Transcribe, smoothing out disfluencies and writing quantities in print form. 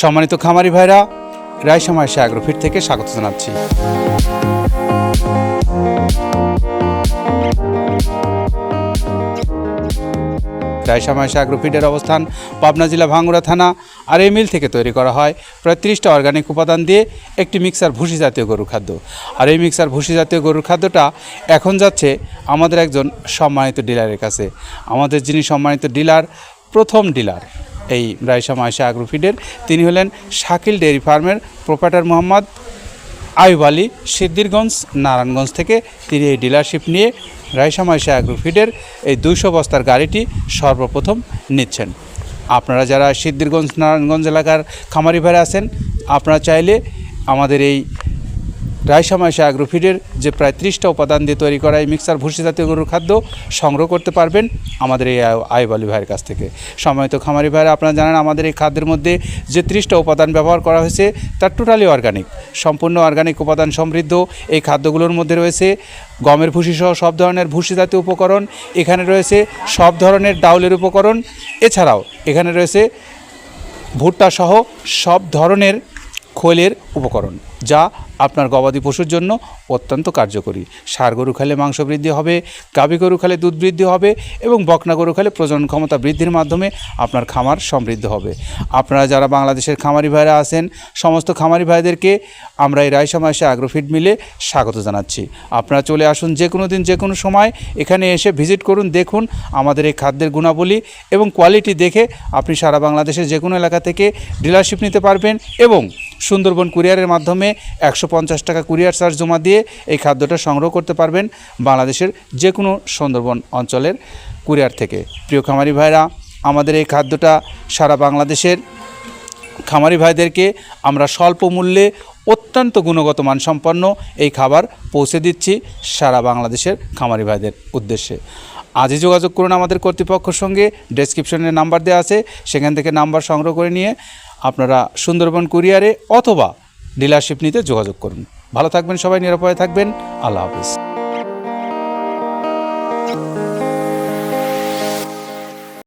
সম্মানিত খামারি ভাইরা, রায়শা মায়েশা অ্যাগ্রোফিট থেকে স্বাগত জানাচ্ছি। রায়শা মায়েশা অ্যাগ্রোফিটের অবস্থান পাবনা জেলা ভাঙ্গুড়া থানা। আর এই মিল থেকে তৈরি করা হয় প্রায় 30টা অর্গানিক উপাদান দিয়ে একটি মিক্সার ভুসি জাতীয় গরুর খাদ্য। আর এই মিক্সার ভুসি জাতীয় গরুর খাদ্যটা এখন যাচ্ছে আমাদের একজন সম্মানিত ডিলারের কাছে। আমাদের যিনি সম্মানিত ডিলার, প্রথম ডিলার এই রায়শা মায়েশা অ্যাগ্রোফিটের, তিনি হলেন শাকিল ডেয়ারি ফার্মের প্রোপাইটার মোহাম্মদ আয়ুব আলী, সিদ্দিরগঞ্জ, নারায়ণগঞ্জ থেকে তিনি এই ডিলারশিপ নিয়ে রায়শা মায়েশা অ্যাগ্রোফিটের এই 200 বস্তার গাড়িটি সর্বপ্রথম নিচ্ছেন। আপনারা যারা সিদ্দিরগঞ্জ, নারায়ণগঞ্জ এলাকার খামারি ভাইরা আছেন, আপনারা চাইলে আমাদের এই রায়শা মায়েশা অ্যাগ্রোফিটের যে প্রায় 30টা উপাদান দিয়ে তৈরি করা এই মিক্সার ভুসি জাতীয় গরুর খাদ্য সংগ্রহ করতে পারবেন আমাদের এই আয়ুব আলী ভাইয়ের কাছ থেকে। সম্মানিত খামারি ভাইরা, আপনারা জানেন আমাদের এই খাদ্যের মধ্যে যে 30টা উপাদান ব্যবহার করা হয়েছে তার টোটালি অর্গানিক, সম্পূর্ণ অর্গানিক উপাদান সমৃদ্ধ এই খাদ্যগুলোর মধ্যে রয়েছে গমের ভুসি সহ সব ধরনের ভুসি জাতীয় উপকরণ, এখানে রয়েছে সব ধরনের ডাউলের উপকরণ, এছাড়াও এখানে রয়েছে ভুট্টা সহ সব ধরনের খোলের উপকরণ, যা আপনার গবাদি পশুর জন্য অত্যন্ত কার্যকরী। ষাঁড় গরু খেলে মাংস বৃদ্ধি হবে, গাভী গরু খেলে দুধ বৃদ্ধি হবে এবং বকনা গরু খেলে প্রজনন ক্ষমতা বৃদ্ধির মাধ্যমে আপনার খামার সমৃদ্ধ হবে। আপনারা যারা বাংলাদেশের খামারি ভাইরা আছেন, সমস্ত খামারি ভাইদেরকে আমরা এই রায়শা মায়েশা অ্যাগ্রোফিট মিলে স্বাগত জানাচ্ছি। আপনারা চলে আসুন যে কোনো দিন, যে কোনো সময় এখানে এসে ভিজিট করুন, দেখুন আমাদের এই খাদ্যের গুণাবলী এবং কোয়ালিটি দেখে আপনি সারা বাংলাদেশের যে কোনো এলাকা থেকে ডিলারশিপ নিতে পারবেন এবং সুন্দরবন কুরিয়ারের মাধ্যমে 150 টাকা কুরিয়ার চার্জ জমা দিয়ে এই খাদ্যটা সংগ্রহ করতে পারবেন বাংলাদেশের যে কোনো সুন্দরবন অঞ্চলের কুরিয়ার থেকে। প্রিয় খামারি ভাইরা, আমাদের এই খাদ্যটা সারা বাংলাদেশের খামারি ভাইদেরকে আমরা স্বল্প মূল্যে অত্যন্ত গুণগত মানসম্পন্ন এই খাবার পৌঁছে দিচ্ছি সারা বাংলাদেশের খামারি ভাইদের উদ্দেশ্যে। আজই যোগাযোগ করুন আমাদের কর্তৃপক্ষের সঙ্গে, ডেসক্রিপশনে নাম্বার দেওয়া আছে, সেখান থেকে নাম্বার সংগ্রহ করে নিয়ে আপনারা সুন্দরবন কুরিয়ারে অথবা ডিলারশিপ নিতে যোগাযোগ করুন। ভালো থাকবেন সবাই, নিরাপদে থাকবেন। আল্লাহ হাফেজ।